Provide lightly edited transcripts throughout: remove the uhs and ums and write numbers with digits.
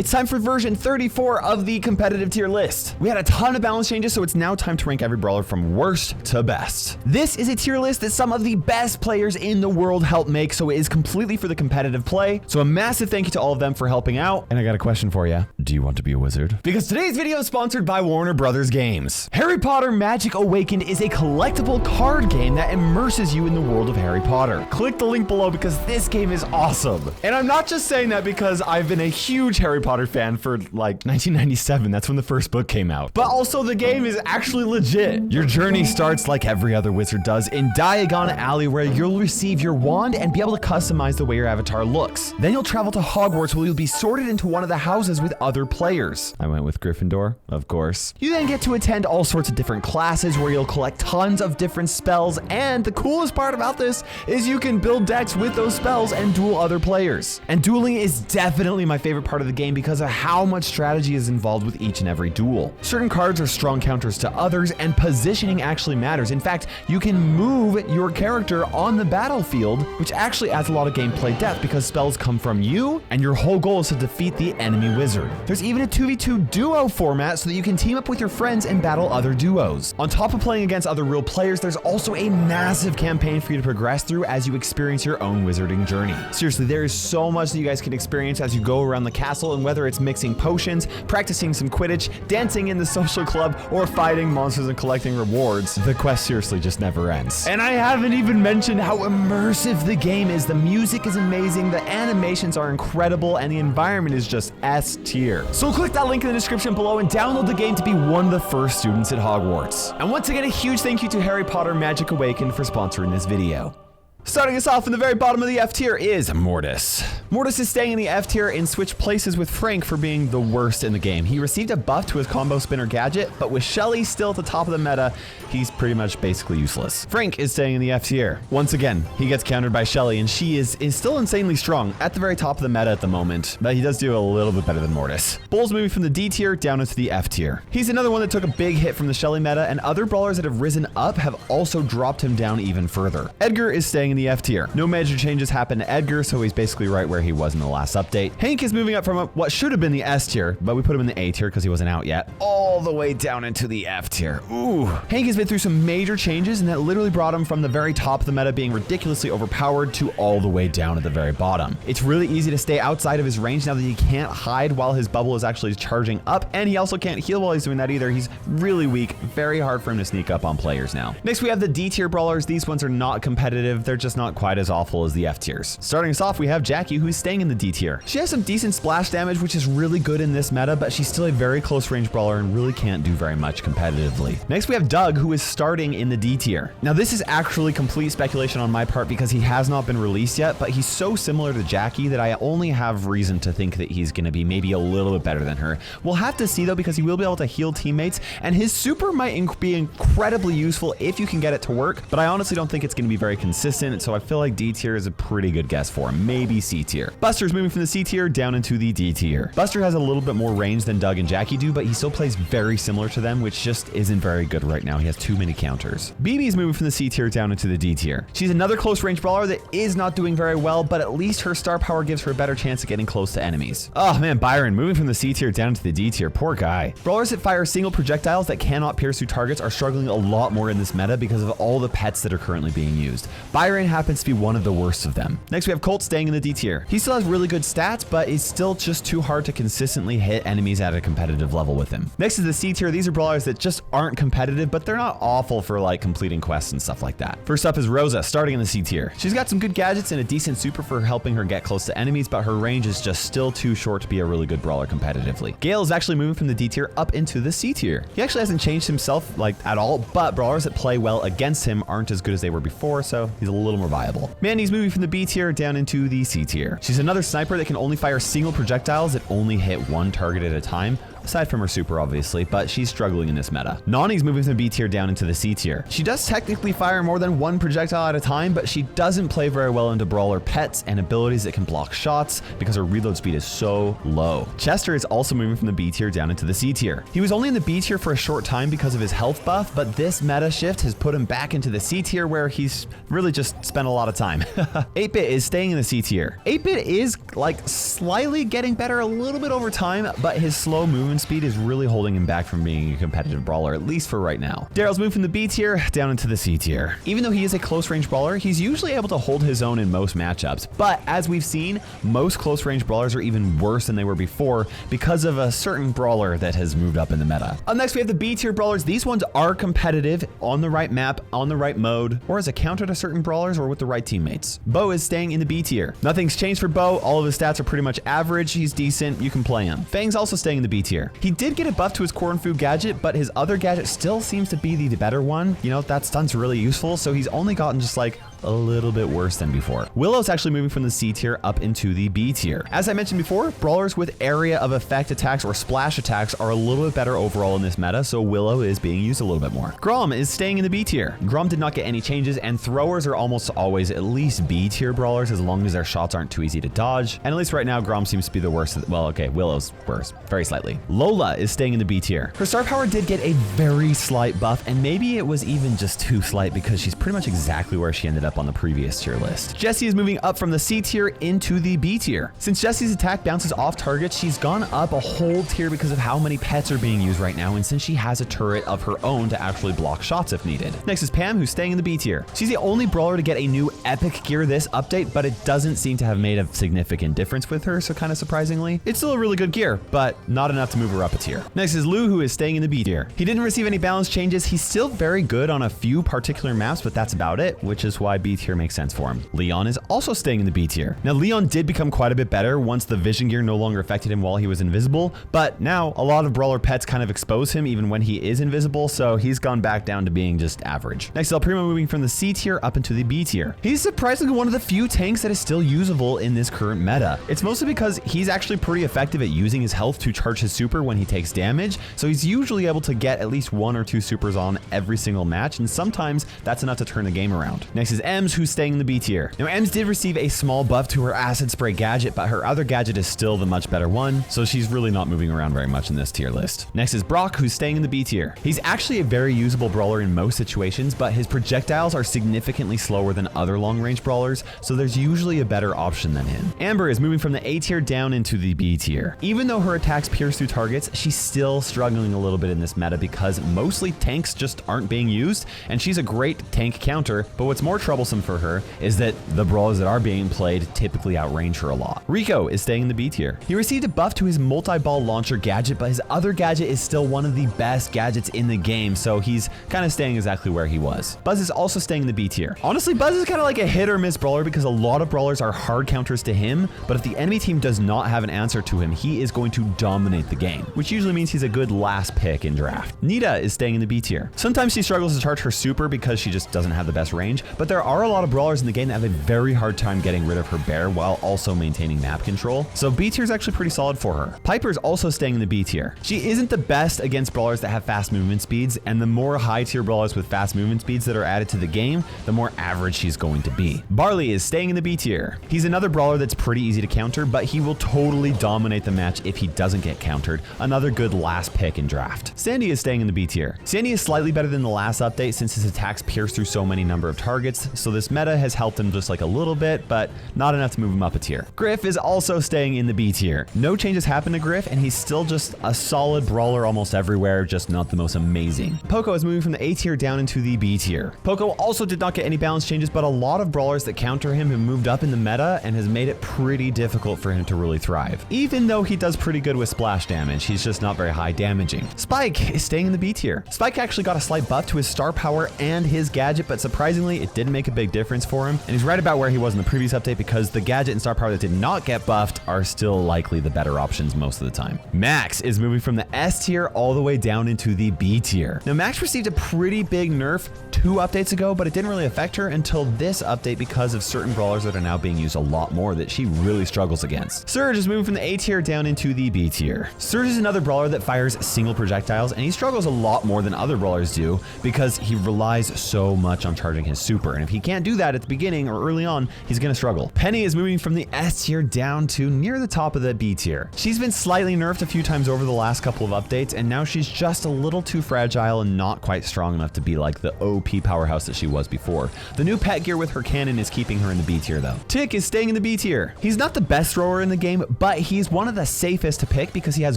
It's time for version 34 of the competitive tier list. We had a ton of balance changes, so it's now time to rank every brawler from worst to best. This is a tier list that some of the best players in the world helped make, so it is completely for the competitive play. So a massive thank you to all of them for helping out. And I got a question for you. Do you want to be a wizard? Because today's video is sponsored by Warner Brothers Games. Harry Potter Magic Awakened is a collectible card game that immerses you in the world of Harry Potter. Click the link below because this game is awesome. And I'm not just saying that because I've been a huge Harry Potter fan for like 1997. That's when the first book came out. But also the game is actually legit. Your journey starts like every other wizard does in Diagon Alley, where you'll receive your wand and be able to customize the way your avatar looks. Then you'll travel to Hogwarts, where you'll be sorted into one of the houses with other players. I went with Gryffindor, of course. You then get to attend all sorts of different classes where you'll collect tons of different spells, and the coolest part about this is you can build decks with those spells and duel other players. And dueling is definitely my favorite part of the game because of how much strategy is involved with each and every duel. Certain cards are strong counters to others, and positioning actually matters. In fact, you can move your character on the battlefield, which actually adds a lot of gameplay depth because spells come from you, and your whole goal is to defeat the enemy wizard. There's even a 2v2 duo format so that you can team up with your friends and battle other duos. On top of playing against other real players, there's also a massive campaign for you to progress through as you experience your own wizarding journey. Seriously, there is so much that you guys can experience as you go around the castle, and whether it's mixing potions, practicing some Quidditch, dancing in the social club, or fighting monsters and collecting rewards, the quest seriously just never ends. And I haven't even mentioned how immersive the game is. The music is amazing, the animations are incredible, and the environment is just S tier. So click that link in the description below and download the game to be one of the first students at Hogwarts. And once again, a huge thank you to Harry Potter Magic Awakened for sponsoring this video. Starting us off in the very bottom of the F tier is Mortis. Mortis is staying in the F tier and switched places with Frank for being the worst in the game. He received a buff to his combo spinner gadget, but with Shelly still at the top of the meta, he's pretty much basically useless. Frank is staying in the F tier. Once again, he gets countered by Shelly, and she is still insanely strong at the very top of the meta at the moment, but he does do a little bit better than Mortis. Bull's moving from the D tier down into the F tier. He's another one that took a big hit from the Shelly meta, and other brawlers that have risen up have also dropped him down even further. Edgar is staying in the F tier. No major changes happened to Edgar, so he's basically right where he was in the last update. Hank is moving up from what should have been the S tier, but we put him in the A tier because he wasn't out yet, all the way down into the F tier. Ooh. Hank has been through some major changes, and that literally brought him from the very top of the meta being ridiculously overpowered to all the way down at the very bottom. It's really easy to stay outside of his range now that he can't hide while his bubble is actually charging up, and he also can't heal while he's doing that either. He's really weak, very hard for him to sneak up on players now. Next, we have the D tier brawlers. These ones are not competitive. They're just not quite as awful as the F tiers. Starting us off, we have Jackie, who's staying in the D tier. She has some decent splash damage, which is really good in this meta, but she's still a very close range brawler and really can't do very much competitively. Next, we have Doug, who is starting in the D tier. Now, this is actually complete speculation on my part because he has not been released yet, but he's so similar to Jackie that I only have reason to think that he's going to be maybe a little bit better than her. We'll have to see though, because he will be able to heal teammates, and his super might be incredibly useful if you can get it to work, but I honestly don't think it's going to be very consistent, so I feel like D tier is a pretty good guess for him. Maybe C tier. Buster's moving from the C tier down into the D tier. Buster has a little bit more range than Doug and Jackie do, but he still plays very similar to them, which just isn't very good right now. He has too many counters. BB's moving from the C tier down into the D tier. She's another close range brawler that is not doing very well, but at least her star power gives her a better chance of getting close to enemies. Oh man, Byron moving from the C tier down to the D tier. Poor guy. Brawlers that fire single projectiles that cannot pierce through targets are struggling a lot more in this meta because of all the pets that are currently being used. Byron happens to be one of the worst of them. Next, we have Colt staying in the D tier. He still has really good stats, but is still just too hard to consistently hit enemies at a competitive level with him. Next is the C tier. These are brawlers that just aren't competitive, but they're not awful for like completing quests and stuff like that. First up is Rosa, starting in the C tier. She's got some good gadgets and a decent super for helping her get close to enemies, but her range is just still too short to be a really good brawler competitively. Gale is actually moving from the D tier up into the C tier. He actually hasn't changed himself like at all, but brawlers that play well against him aren't as good as they were before, so he's a little more viable. Mandy's moving from the B tier down into the C tier. She's another sniper that can only fire single projectiles that only hit one target at a time. aside from her super obviously, but she's struggling in this meta. Nani's moving from the B tier down into the C tier. She does technically fire more than one projectile at a time, but she doesn't play very well into brawler pets and abilities that can block shots because her reload speed is so low. Chester is also moving from the B tier down into the C tier. He was only in the B tier for a short time because of his health buff, but this meta shift has put him back into the C tier where he's really just spent a lot of time. 8-Bit is staying in the C tier. 8-Bit is like slightly getting better a little bit over time, but his slow movement speed is really holding him back from being a competitive brawler, at least for right now. Daryl's moved from the B tier down into the C tier. Even though he is a close range brawler, he's usually able to hold his own in most matchups, but as we've seen, most close range brawlers are even worse than they were before because of a certain brawler that has moved up in the meta. Up next, we have the B tier brawlers. These ones are competitive on the right map, on the right mode, or as a counter to certain brawlers or with the right teammates. Bo is staying in the B tier. Nothing's changed for Bo. All of his stats are pretty much average. He's decent. You can play him. Fang's also staying in the B tier. He did get a buff to his corn food gadget, but his other gadget still seems to be the better one. You know, that stun's really useful, so he's only gotten just like a little bit worse than before. Willow's actually moving from the C tier up into the B tier. As I mentioned before, brawlers with area of effect attacks or splash attacks are a little bit better overall in this meta, so Willow is being used a little bit more. Grom is staying in the B tier. Grom did not get any changes, and throwers are almost always at least B tier brawlers as long as their shots aren't too easy to dodge. And at least right now, Grom seems to be the worst. Well, okay, Willow's worse, very slightly. Lola is staying in the B tier. Her star power did get a very slight buff, and maybe it was even just too slight because she's pretty much exactly where she ended up on the previous tier list. Jessie is moving up from the C tier into the B tier. Since Jessie's attack bounces off targets, she's gone up a whole tier because of how many pets are being used right now, and since she has a turret of her own to actually block shots if needed. Next is Pam, who's staying in the B tier. She's the only brawler to get a new epic gear this update, but it doesn't seem to have made a significant difference with her, so kind of surprisingly. It's still a really good gear, but not enough to move her up a tier. Next is Lou, who is staying in the B tier. He didn't receive any balance changes. He's still very good on a few particular maps, but that's about it, which is why B tier makes sense for him. Leon is also staying in the B tier. Now, Leon did become quite a bit better once the vision gear no longer affected him while he was invisible, but now a lot of brawler pets kind of expose him even when he is invisible, so he's gone back down to being just average. Next, El Primo moving from the C tier up into the B tier. He's surprisingly one of the few tanks that is still usable in this current meta. It's mostly because he's actually pretty effective at using his health to charge his super when he takes damage, so he's usually able to get at least 1 or 2 supers on every single match, and sometimes that's enough to turn the game around. Next is Ems, who's staying in the B tier. Now, Ems did receive a small buff to her acid spray gadget, but her other gadget is still the much better one, so she's really not moving around very much in this tier list. Next is Brock, who's staying in the B tier. He's actually a very usable brawler in most situations, but his projectiles are significantly slower than other long-range brawlers, so there's usually a better option than him. Amber is moving from the A tier down into the B tier. Even though her attacks pierce through targets, she's still struggling a little bit in this meta because mostly tanks just aren't being used, and she's a great tank counter, but what's more troublesome for her is that the brawlers that are being played typically outrange her a lot. Rico is staying in the B tier. He received a buff to his multi-ball launcher gadget, but his other gadget is still one of the best gadgets in the game, so he's kind of staying exactly where he was. Buzz is also staying in the B tier. Honestly, Buzz is kind of like a hit or miss brawler because a lot of brawlers are hard counters to him, but if the enemy team does not have an answer to him, he is going to dominate the game, which usually means he's a good last pick in draft. Nita is staying in the B tier. Sometimes she struggles to charge her super because she just doesn't have the best range, but there are a lot of brawlers in the game that have a very hard time getting rid of her bear while also maintaining map control, so B tier is actually pretty solid for her. Piper's also staying in the B tier. She isn't the best against brawlers that have fast movement speeds, and the more high tier brawlers with fast movement speeds that are added to the game, the more average she's going to be. Barley is staying in the B tier. He's another brawler that's pretty easy to counter, but he will totally dominate the match if he doesn't get countered. Another good last pick in draft. Sandy is staying in the B tier. Sandy is slightly better than the last update since his attacks pierce through so many number of targets, so this meta has helped him just like a little bit, but not enough to move him up a tier. Griff is also staying in the B tier. No changes happened to Griff, and he's still just a solid brawler almost everywhere, just not the most amazing. Poco is moving from the A tier down into the B tier. Poco also did not get any balance changes, but a lot of brawlers that counter him have moved up in the meta and has made it pretty difficult for him to really thrive. Even though he does pretty good with splash damage, he's just not very high damaging. Spike is staying in the B tier. Spike actually got a slight buff to his star power and his gadget, but surprisingly, it didn't make a big difference for him, and he's right about where he was in the previous update because the gadget and star power that did not get buffed are still likely the better options most of the time. Max is moving from the S tier all the way down into the B tier. Now, Max received a pretty big nerf 2 updates ago, but it didn't really affect her until this update because of certain brawlers that are now being used a lot more that she really struggles against. Surge is moving from the A tier down into the B tier. Surge is another brawler that fires single projectiles, and he struggles a lot more than other brawlers do because he relies so much on charging his super, and if he can't do that at the beginning or early on, he's gonna struggle. Penny is moving from the S tier down to near the top of the B tier. She's been slightly nerfed a few times over the last couple of updates, and now she's just a little too fragile and not quite strong enough to be like the OP HP powerhouse that she was before. The new pet gear with her cannon is keeping her in the B tier though. Tick is staying in the B tier. He's not the best thrower in the game, but he's one of the safest to pick because he has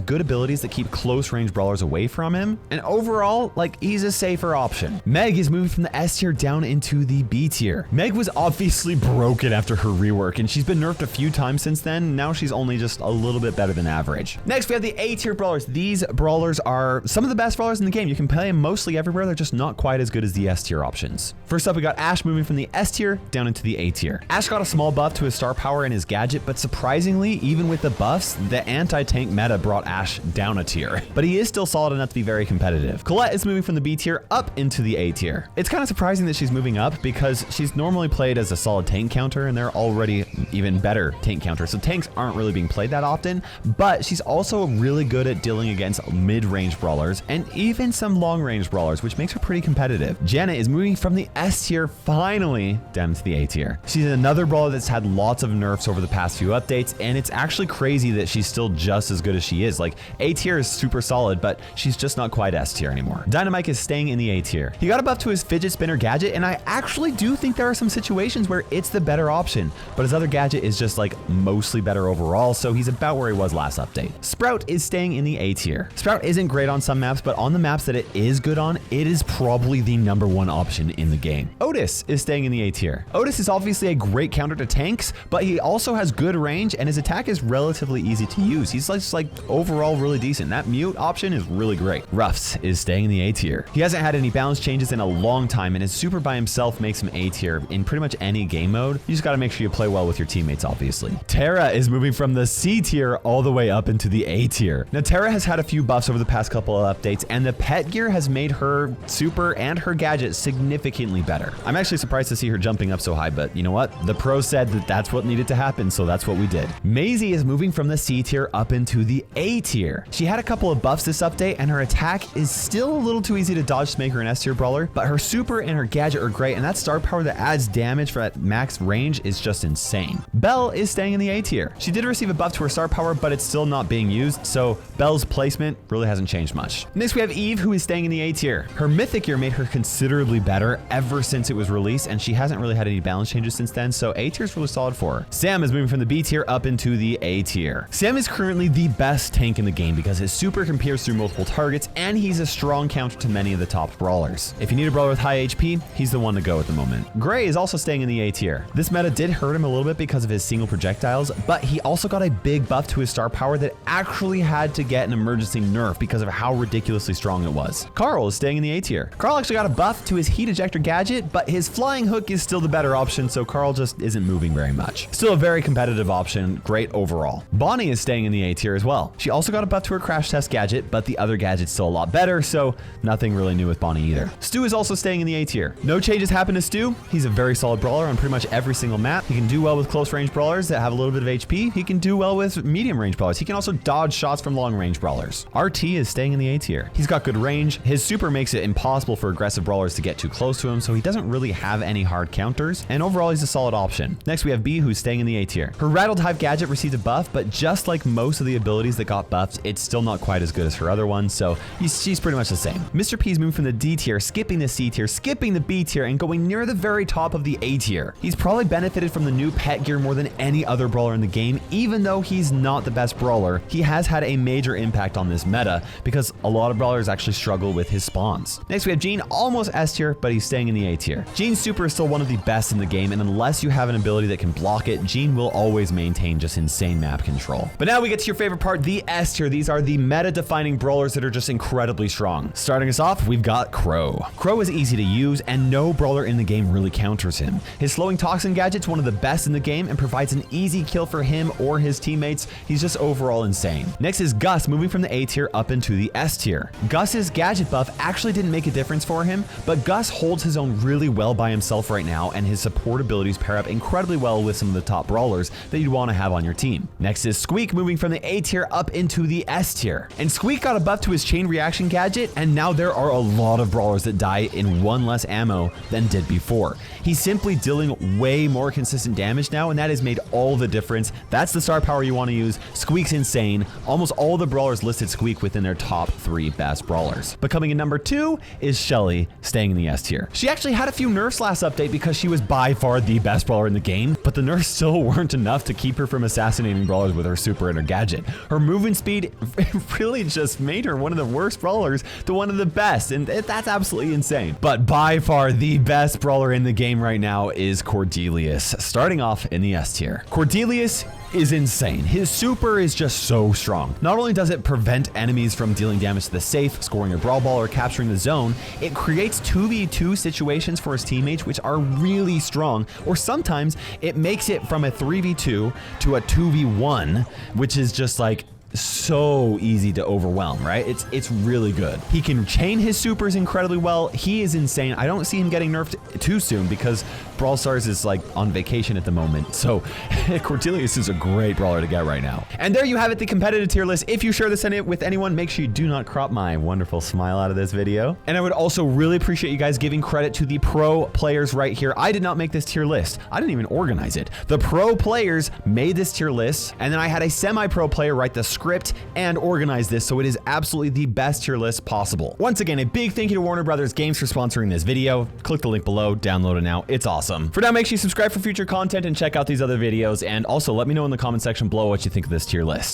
good abilities that keep close range brawlers away from him. And overall, like, he's a safer option. Meg is moving from the S tier down into the B tier. Meg was obviously broken after her rework, and she's been nerfed a few times since then. Now she's only just a little bit better than average. Next, we have the A tier brawlers. These brawlers are some of the best brawlers in the game. You can play them mostly everywhere. They're just not quite as good as the S tier options. First up, we got Ash moving from the S tier down into the A tier. Ash got a small buff to his star power and his gadget, but surprisingly, even with the buffs, the anti-tank meta brought Ash down a tier. But he is still solid enough to be very competitive. Colette is moving from the B tier up into the A tier. It's kind of surprising that she's moving up because she's normally played as a solid tank counter, and they're already even better tank counter. So tanks aren't really being played that often, but she's also really good at dealing against mid-range brawlers and even some long-range brawlers, which makes her pretty competitive. Janet is moving from the S tier finally down to the A tier. She's another brawler that's had lots of nerfs over the past few updates, and it's actually crazy that she's still just as good as she is. Like, A tier is super solid, but she's just not quite S tier anymore. Dynamite is staying in the A tier. He got a buff to his fidget spinner gadget, and I actually do think there are some situations where it's the better option, but his other gadget is just like mostly better overall, so he's about where he was last update. Sprout is staying in the A tier. Sprout isn't great on some maps, but on the maps that it is good on, it is probably the #1 option in the game. Otis is staying in the A tier. Otis is obviously a great counter to tanks, but he also has good range, and his attack is relatively easy to use. He's just like overall really decent. That mute option is really great. Ruffs is staying in the A tier. He hasn't had any balance changes in a long time, and his super by himself makes him A tier in pretty much any game mode. You just gotta make sure you play well with your teammates, obviously. Terra is moving from the C tier all the way up into the A tier. Now, Terra has had a few buffs over the past couple of updates, and the pet gear has made her super and her gadget significantly better. I'm actually surprised to see her jumping up so high, but you know what? The pros said that that's what needed to happen, so that's what we did. Maisie is moving from the C tier up into the A tier. She had a couple of buffs this update, and her attack is still a little too easy to dodge to make her an S tier brawler, but her super and her gadget are great, and that star power that adds damage for that max range is just insane. Belle is staying in the A tier. She did receive a buff to her star power, but it's still not being used, so Belle's placement really hasn't changed much. Next, we have Eve, who is staying in the A tier. Her mythic gear made her considerably better ever since it was released, and she hasn't really had any balance changes since then, so A tier is really solid for her. Sam is moving from the B tier up into the A tier. Sam is currently the best tank in the game because his super can pierce through multiple targets, and he's a strong counter to many of the top brawlers. If you need a brawler with high HP, he's the one to go at the moment. Gray is also staying in the A tier. This meta did hurt him a little bit because of his single projectiles, but he also got a big buff to his star power that actually had to get an emergency nerf because of how ridiculously strong it was. Carl is staying in the A tier. Carl actually got a buff to his heat ejector gadget, but his flying hook is still the better option, so Carl just isn't moving very much. Still a very competitive option, great overall. Bonnie is staying in the A tier as well. She also got a buff to her crash test gadget, but the other gadget's still a lot better, so nothing really new with Bonnie either. Stu is also staying in the A tier. No changes happen to Stu. He's a very solid brawler on pretty much every single map. He can do well with close range brawlers that have a little bit of HP. He can do well with medium range brawlers. He can also dodge shots from long range brawlers. RT is staying in the A tier. He's got good range. His super makes it impossible for aggressive brawlers to get too close to him, so he doesn't really have any hard counters, and overall he's a solid option. Next, we have B, who's staying in the A tier. Her Rattled Hive gadget received a buff, but just like most of the abilities that got buffs, it's still not quite as good as her other ones, so she's pretty much the same. Mr. P's moved from the D tier, skipping the C tier, skipping the B tier, and going near the very top of the A tier. He's probably benefited from the new pet gear more than any other brawler in the game. Even though he's not the best brawler, he has had a major impact on this meta because a lot of brawlers actually struggle with his spawns. Next, we have Gene, almost S tier, but he's staying in the A tier. Gene's super is still one of the best in the game, and unless you have an ability that can block it, Gene will always maintain just insane map control. But now we get to your favorite part, the S tier. These are the meta-defining brawlers that are just incredibly strong. Starting us off, we've got Crow. Crow is easy to use, and no brawler in the game really counters him. His slowing toxin gadget's one of the best in the game and provides an easy kill for him or his teammates. He's just overall insane. Next is Gus, moving from the A tier up into the S tier. Gus's gadget buff actually didn't make a difference for him, but Gus holds his own really well by himself right now, and his support abilities pair up incredibly well with some of the top brawlers that you'd want to have on your team. Next is Squeak, moving from the A tier up into the S tier. And Squeak got a buff to his chain reaction gadget, and now there are a lot of brawlers that die in one less ammo than did before. He's simply dealing way more consistent damage now, and that has made all the difference. That's the star power you want to use. Squeak's insane. Almost all the brawlers listed Squeak within their top 3 best brawlers. But coming in number 2 is Shelly, staying staying in the S tier. She actually had a few nerfs last update because she was by far the best brawler in the game, but the nerfs still weren't enough to keep her from assassinating brawlers with her super and her gadget. Her movement speed really just made her one of the worst brawlers to one of the best, and that's absolutely insane. But by far the best brawler in the game right now is Cordelius, starting off in the S tier. Cordelius is insane. His super is just so strong. Not only does it prevent enemies from dealing damage to the safe, scoring a brawl ball, or capturing the zone, it creates 2v2 situations for his teammates which are really strong, or sometimes it makes it from a 3v2 to a 2v1, which is just like so easy to overwhelm, right? It's really good. He can chain his supers incredibly well. He is insane. I don't see him getting nerfed too soon because Brawl Stars is like on vacation at the moment. So Cordelius is a great brawler to get right now. And there you have it, the competitive tier list. If you share this with anyone, make sure you do not crop my wonderful smile out of this video. And I would also really appreciate you guys giving credit to the pro players right here. I did not make this tier list. I didn't even organize it. The pro players made this tier list, and then I had a semi-pro player write the script and organize this, so it is absolutely the best tier list possible. Once again, a big thank you to Warner Brothers Games for sponsoring this video. Click the link below, download it now. It's awesome. For now, make sure you subscribe for future content and check out these other videos, and also let me know in the comment section below what you think of this tier list.